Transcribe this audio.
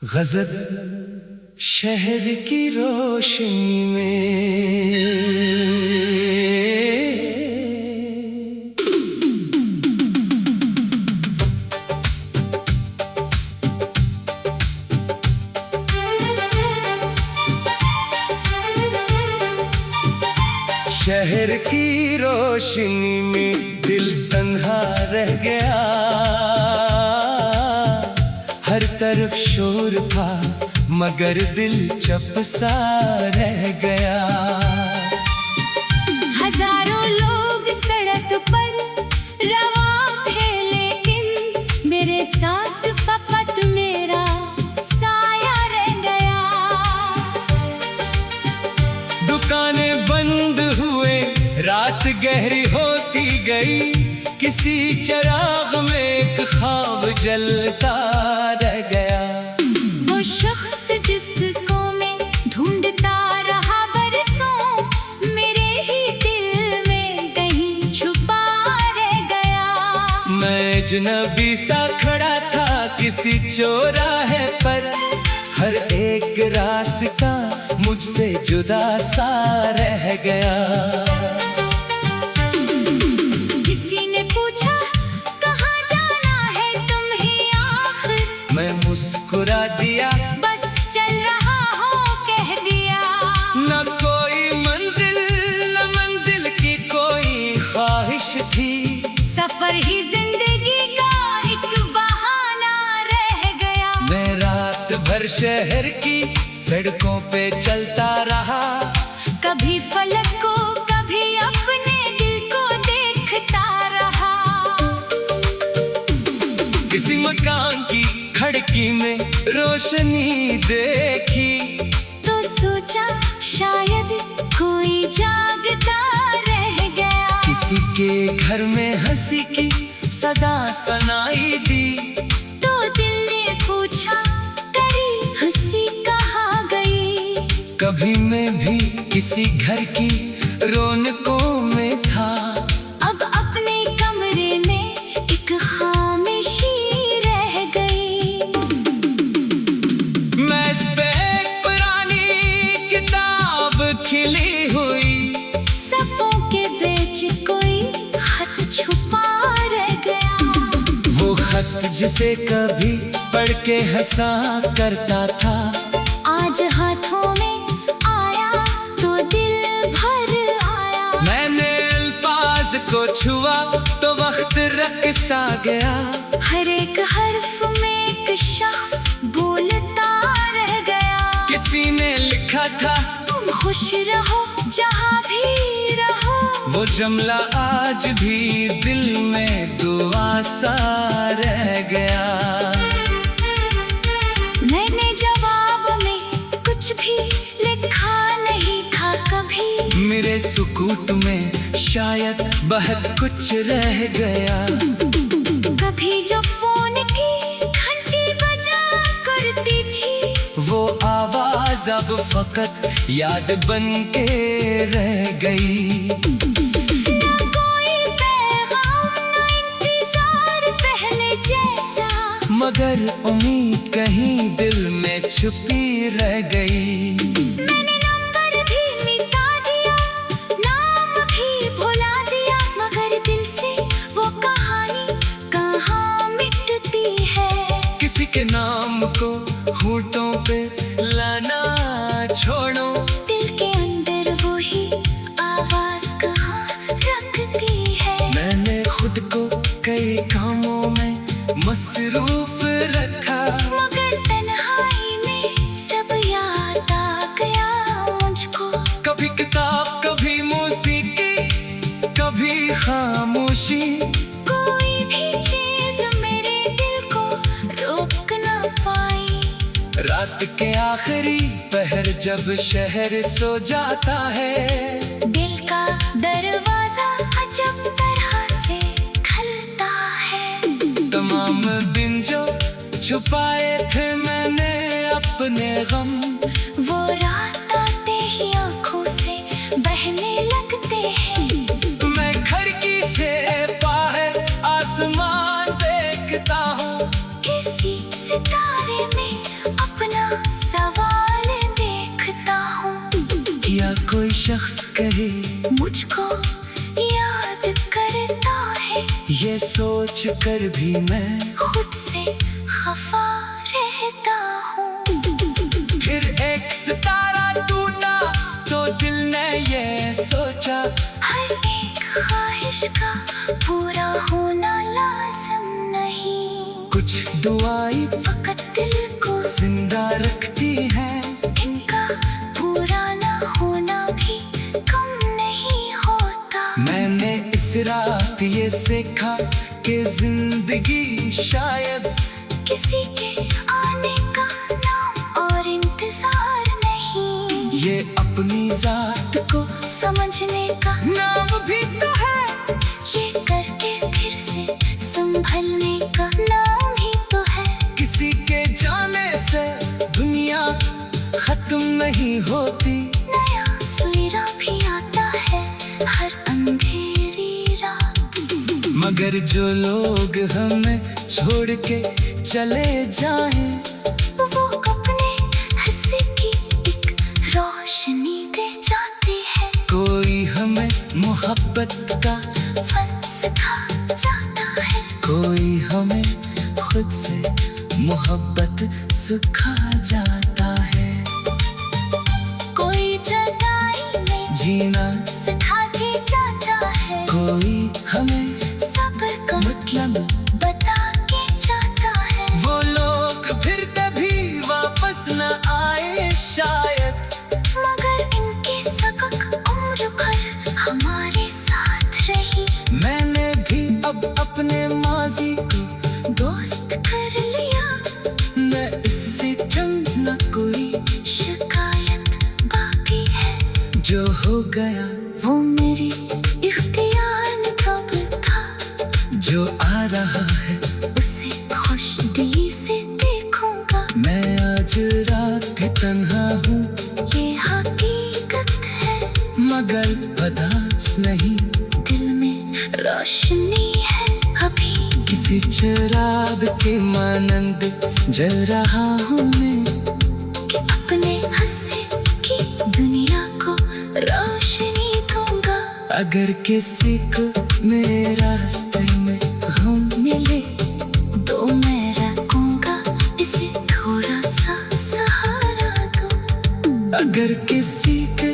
गजब शहर की रोशनी में शहर की रोशनी में दिल तन्हा रह गया। हर तरफ शोर था मगर दिल चुप सा रह गया। हजारों लोग सड़क पर रवा थे लेकिन मेरे साथ फकत मेरा साया रह गया। दुकानें बंद हुए, रात गहरी होती गई, किसी चिराग में एक ख्वाब जलता रह गया। वो शख्स जिसको मैं ढूंढता रहा बरसों, मेरे ही दिल में कहीं छुपा रह गया। मैं अजनबी सा खड़ा था किसी चौराहे पर, हर एक रास्ता मुझसे जुदा सा रह गया। किसी ने पूछा कहाँ जाना है तुम्हें आखिर, मैं मुस्कुरा दिया, बस चल रहा हो कह दिया। न कोई मंजिल न मंजिल की कोई ख्वाहिश थी, सफर ही जिंदगी का एक बहाना रह गया। मैं रात भर शहर की सड़कों पे चलता रहा, कभी फलक को कभी अपने दिल को देखता रहा। किसी मकान की खिड़की में रोशनी देखी, तो सोचा शायद कोई जागता रह गया। किसी के घर में हंसी की सदा सुनाई दी, तो दिल ने पूछा तेरी हंसी कहाँ गई। कभी मैं भी किसी घर की रौनकों में था, अब अपने कमरे में एक खामोशी रह गई। मेज पे एक पुरानी किताब खिली हुई, सफ़ों के बीच कोई खत छुपा रह गया। वो खत जिसे कभी पढ़ के हंसा करता था, आज हाथों में आया तो दिल भर आया। मैंने अल्फाज को छुआ तो वक्त रक़्स आ गया। हर एक हर्फ में एक शख्स बोलता रह गया। किसी ने लिखा था तुम खुश रहो जहाँ भी रहो, वो जुमला आज भी दिल में दुआ सा रह गया। मैंने जवाब में कुछ भी लिखा नहीं था कभी, मेरे सुकूत में शायद बहुत कुछ रह गया। कभी जो फोन की घंटी बजा करती थी, वो आवाज अब फकत याद बन के रह गई। ना कोई पैगाम ना इंतजार पहले जैसा, मगर उम्मीद कहीं दिल में छुपी रह गई। मैंने नंबर भी मिटा दिया, नाम भी भुला दिया, मगर दिल से वो कहानी कहाँ मिटती है। किसी के नाम को होठों पे लाना छोड़ो, दिल के अंदर वो ही आवाज कहाँ रखती है। मैंने खुद को कई कामों में मसरूफ रखा, मगर तन्हाई में सब याद आ गया मुझको। कभी किताब कभी मौसीकी कभी खामोशी, कोई भी चीज मेरे दिल को रोक ना पाई। रात के आखिरी पहर जब शहर सो जाता है, दिल का दरवाजा अजब तरह से खुलता है। तमाम दिन जो छुपाए थे मैंने अपने गम, वो रात आते ही आंखों से बहने लगते हैं। मैं खिड़की से बाहर आसमान देखता हूँ, किसी सितारे में अपना सोच कर भी मैं खुद से खफा रहता हूँ। फिर एक सितारा टूटा तो दिल ने ये सोचा, हर एक ख्वाहिश का पूरा होना लाज़िम नहीं। कुछ दुआएं फकत दिल को जिंदा रखती है, इनका पूरा ना होना भी कम नहीं होता। मैंने इस रात ये सीखा कि जिंदगी शायद किसी के आने का नाम और इंतजार नहीं, ये अपनी जात को समझने का नाम भी तो है। ये करके फिर से संभलने का नाम ही तो है। किसी के जाने से दुनिया खत्म नहीं होती, नया सवेरा भी आता है हर अंधेरी रात। मगर जो लोग हमें छोड़ के चले जाएं, वो अपने हिस्से की एक रोशनी दे जाते हैं। कोई हमें मोहब्बत का फन सिखा जाता है, कोई हमें खुद से मोहब्बत सिखा जाता है। कोई जगाई में जीना सिखा के जाता है, कोई हमें सब्र का मतलब बता के जाता है। वो लोग फिर कभी वापस न आए शायद, मगर इनकी सबक उम्र भर हमारे साथ रही। मैंने भी अब अपने माजी को दोस्त कर लिया, मैं इससे चंद न कोई शिकायत बाकी है। जो हो गया वो मेरी इख्तियार में कब था, जो आ रहा है उसे खुश दिली से देखूंगा। मैं आज रात भी तन्हा हूँ, ये हकीकत है, मगर बदास नहीं। दिल में रोशनी है अभी, किसी चिराग के मानंद जल रहा हूँ मैं, कि अपने हंसे की दुनिया को रोशनी दूंगा। अगर किसी को मेरे रास्ते में हम मिले तो मैं रखूंगा इसे थोड़ा सा सहारा दो। अगर किसी के